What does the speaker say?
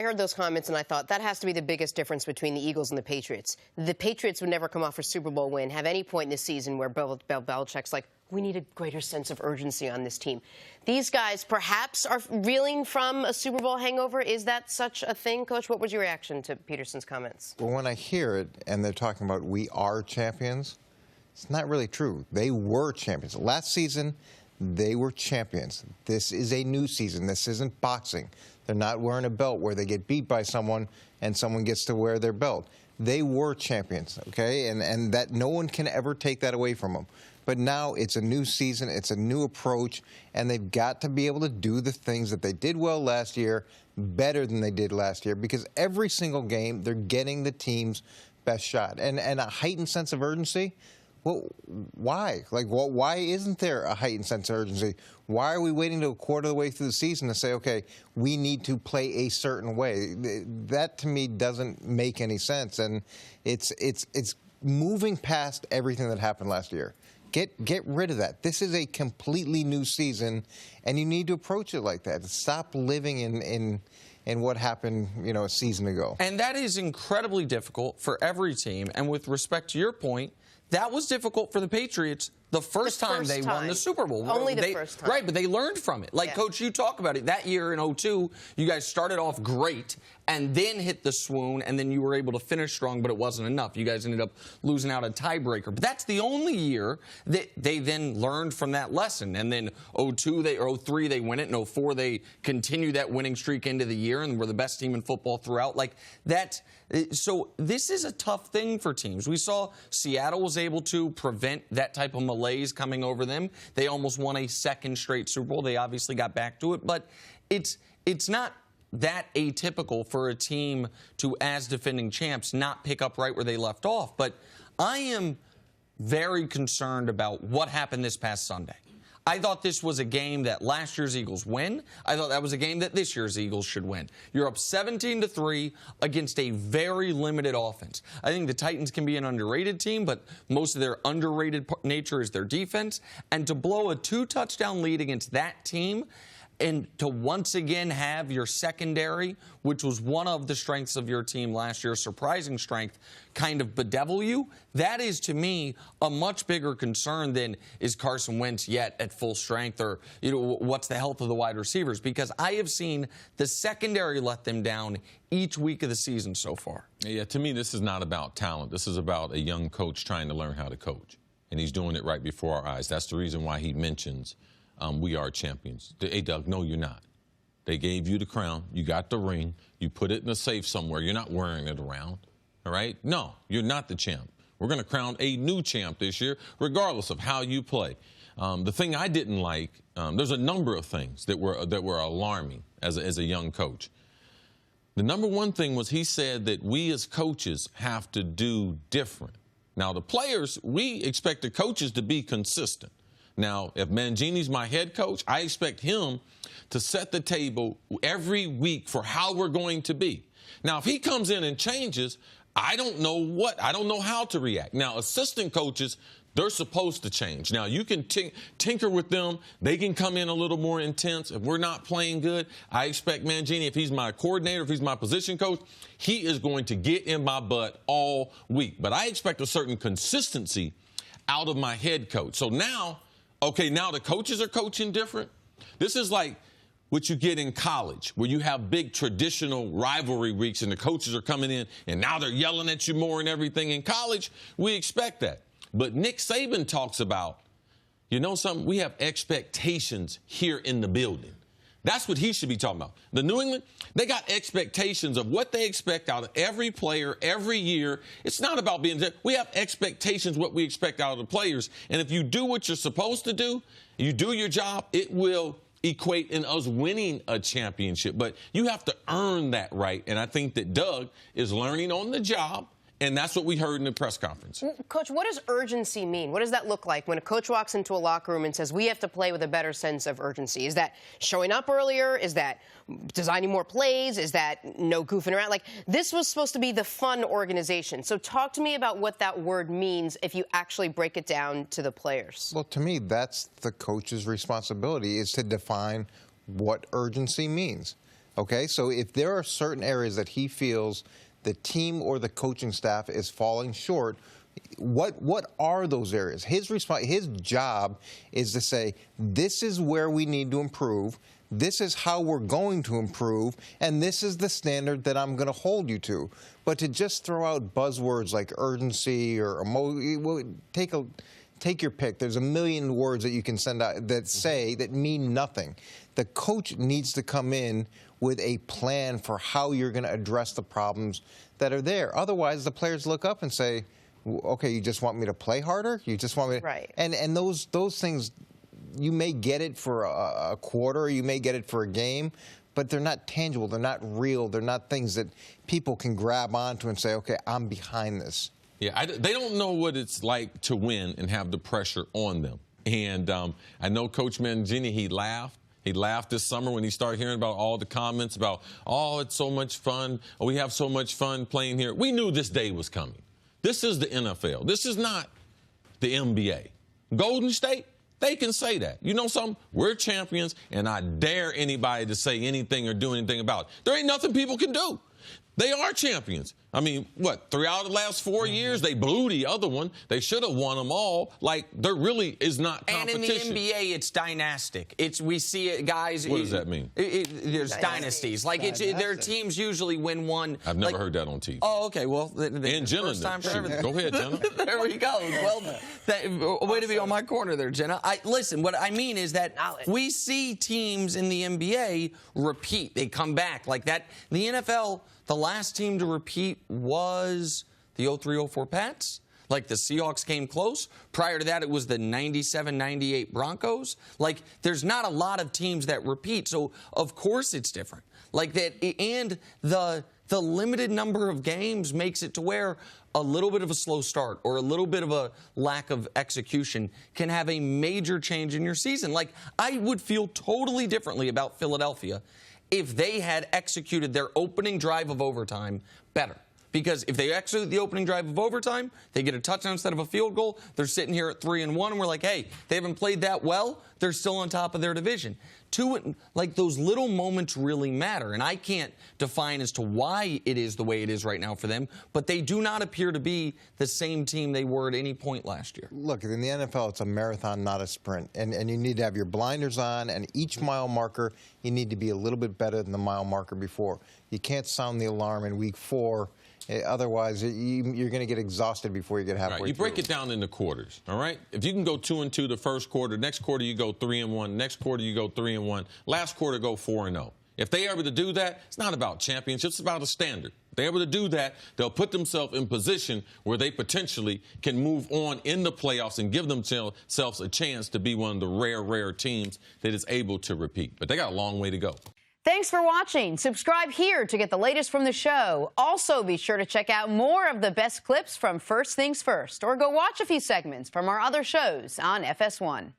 I heard those comments and I thought that has to be the biggest difference between the Eagles and the Patriots. The Patriots would never come off a Super Bowl win, have any point in the season where Belichick's like, we need a greater sense of urgency on this team. These guys perhaps are reeling from a Super Bowl hangover. Is that such a thing, Coach? What was your reaction to Peterson's comments? Well, when I hear it and they're talking about we are champions, it's not really true. They were champions. Last season, they were champions. This is a new season. This isn't boxing. They're not wearing a belt where they get beat by someone and someone gets to wear their belt. They were champions, okay? And that no one can ever take that away from them. But now it's a new season, it's a new approach, and they've got to be able to do the things that they did well last year better than they did last year, because every single game they're getting the team's best shot. And a heightened sense of urgency, well, why? Like, well, why isn't there a heightened sense of urgency? Why are we waiting to a quarter of the way through the season to say, okay, we need to play a certain way? That, to me, doesn't make any sense. And it's moving past everything that happened last year. Get rid of that. This is a completely new season, and you need to approach it like that. Stop living in what happened, a season ago. And that is incredibly difficult for every team. And with respect to your point, that was difficult for the Patriots the first time they won the Super Bowl. Only the first time. Right, but they learned from it. Like, yeah. Coach, you talk about it. That year in 2002, you guys started off great and then hit the swoon, and then you were able to finish strong, but it wasn't enough. You guys ended up losing out a tiebreaker. But that's the only year that they then learned from that lesson. And then 2003, they win it. In 2004, they continue that winning streak into the year and were the best team in football throughout. Like, that. So this is a tough thing for teams. We saw Seattle was able to prevent that type of malaise coming over them. They almost won a second straight Super Bowl. They obviously got back to it, but it's not that atypical for a team to, as defending champs, not pick up right where they left off. But I am very concerned about what happened this past Sunday. I thought this was a game that last year's Eagles win. I thought that was a game that this year's Eagles should win. You're up 17-3 against a very limited offense. I think the Titans can be an underrated team, but most of their underrated nature is their defense. And to blow a 2-touchdown lead against that team, and to once again have your secondary, which was one of the strengths of your team last year, surprising strength, kind of bedevil you, that is, to me, a much bigger concern than is Carson Wentz yet at full strength, or what's the health of the wide receivers, because I have seen the secondary let them down each week of the season so far. Yeah, to me, this is not about talent. This is about a young coach trying to learn how to coach, and he's doing it right before our eyes. That's the reason why he mentions we are champions. Hey, Doug, no, you're not. They gave you the crown. You got the ring. You put it in a safe somewhere. You're not wearing it around, all right? No, you're not the champ. We're going to crown a new champ this year, regardless of how you play. The thing I didn't like, there's a number of things that were alarming as a young coach. The number one thing was he said that we as coaches have to do different. Now, the players, we expect the coaches to be consistent. Now, if Mangini's my head coach, I expect him to set the table every week for how we're going to be. Now, if he comes in and changes, I don't know how to react. Now, assistant coaches, they're supposed to change. Now, you can tinker with them. They can come in a little more intense. If we're not playing good, I expect Mangini, if he's my coordinator, if he's my position coach, he is going to get in my butt all week. But I expect a certain consistency out of my head coach. So now, okay, now the coaches are coaching different. This is like what you get in college, where you have big traditional rivalry weeks and the coaches are coming in and now they're yelling at you more and everything. In college, we expect that. But Nick Saban talks about, you know something, we have expectations here in the building. That's what he should be talking about. The New England, they got expectations of what they expect out of every player every year. It's not about being there. We have expectations what we expect out of the players. And if you do what you're supposed to do, you do your job, it will equate in us winning a championship. But you have to earn that right. And I think that Doug is learning on the job. And that's what we heard in the press conference. Coach, what does urgency mean? What does that look like when a coach walks into a locker room and says, we have to play with a better sense of urgency? Is that showing up earlier? Is that designing more plays? Is that no goofing around? Like, this was supposed to be the fun organization. So talk to me about what that word means if you actually break it down to the players. Well, to me, that's the coach's responsibility, is to define what urgency means. Okay, so if there are certain areas that he feels the team or the coaching staff is falling short, what are those areas? His job is to say, this is where we need to improve, this is how we're going to improve, and this is the standard that I'm going to hold you to. But to just throw out buzzwords like urgency or take your pick. There's a million words that you can send out that mean nothing. The coach needs to come in with a plan for how you're going to address the problems that are there. Otherwise, the players look up and say, okay, you just want me to play harder? You just want me to... Right. And those things, you may get it for a quarter, you may get it for a game, but they're not tangible, they're not real, they're not things that people can grab onto and say, okay, I'm behind this. Yeah, they don't know what it's like to win and have the pressure on them. And I know Coach Mangini, he laughed. He laughed this summer when he started hearing about all the comments about, oh, it's so much fun. Oh, we have so much fun playing here. We knew this day was coming. This is the NFL. This is not the NBA. Golden State, they can say that. You know something? We're champions, and I dare anybody to say anything or do anything about it. There ain't nothing people can do. They are champions. I mean, what, 3 out of the last 4 years, they blew the other one. They should have won them all. Like, there really is not competition. And in the NBA, it's dynastic. We see it, guys. What does that mean? There's dynasties. Like, their teams usually win one. I've never heard that on TV. Oh, okay. Well, and Jenna, first time for everything. Go ahead, Jenna. There we go. Well, way to be on my corner there, Jenna. Listen, what I mean is that we see teams in the NBA repeat. They come back like that. The NFL, the last team to repeat was the 03-04 Pats. Like, the Seahawks came close. Prior to that, it was the 97-98 Broncos. Like, there's not a lot of teams that repeat, so of course it's different. Like that, and the limited number of games makes it to where a little bit of a slow start or a little bit of a lack of execution can have a major change in your season. Like, I would feel totally differently about Philadelphia if they had executed their opening drive of overtime better. Because if they execute the opening drive of overtime, they get a touchdown instead of a field goal. They're sitting here at 3-1, and we're like, hey, they haven't played that well. They're still on top of their division. Like, those little moments really matter, and I can't define as to why it is the way it is right now for them, but they do not appear to be the same team they were at any point last year. Look, in the NFL, it's a marathon, not a sprint, and you need to have your blinders on, and each mile marker, you need to be a little bit better than the mile marker before. You can't sound the alarm in week 4. Otherwise, you're going to get exhausted before you get halfway through. You break it down into quarters, all right? If you can go 2-2 the first quarter, next quarter you go 3-1, next quarter you go 3-1, last quarter go 4-0. If they're able to do that, it's not about championships, it's about a standard. If they're able to do that, they'll put themselves in position where they potentially can move on in the playoffs and give themselves a chance to be one of the rare teams that is able to repeat. But they got a long way to go. Thanks for watching. Subscribe here to get the latest from the show. Also, be sure to check out more of the best clips from First Things First, or go watch a few segments from our other shows on FS1.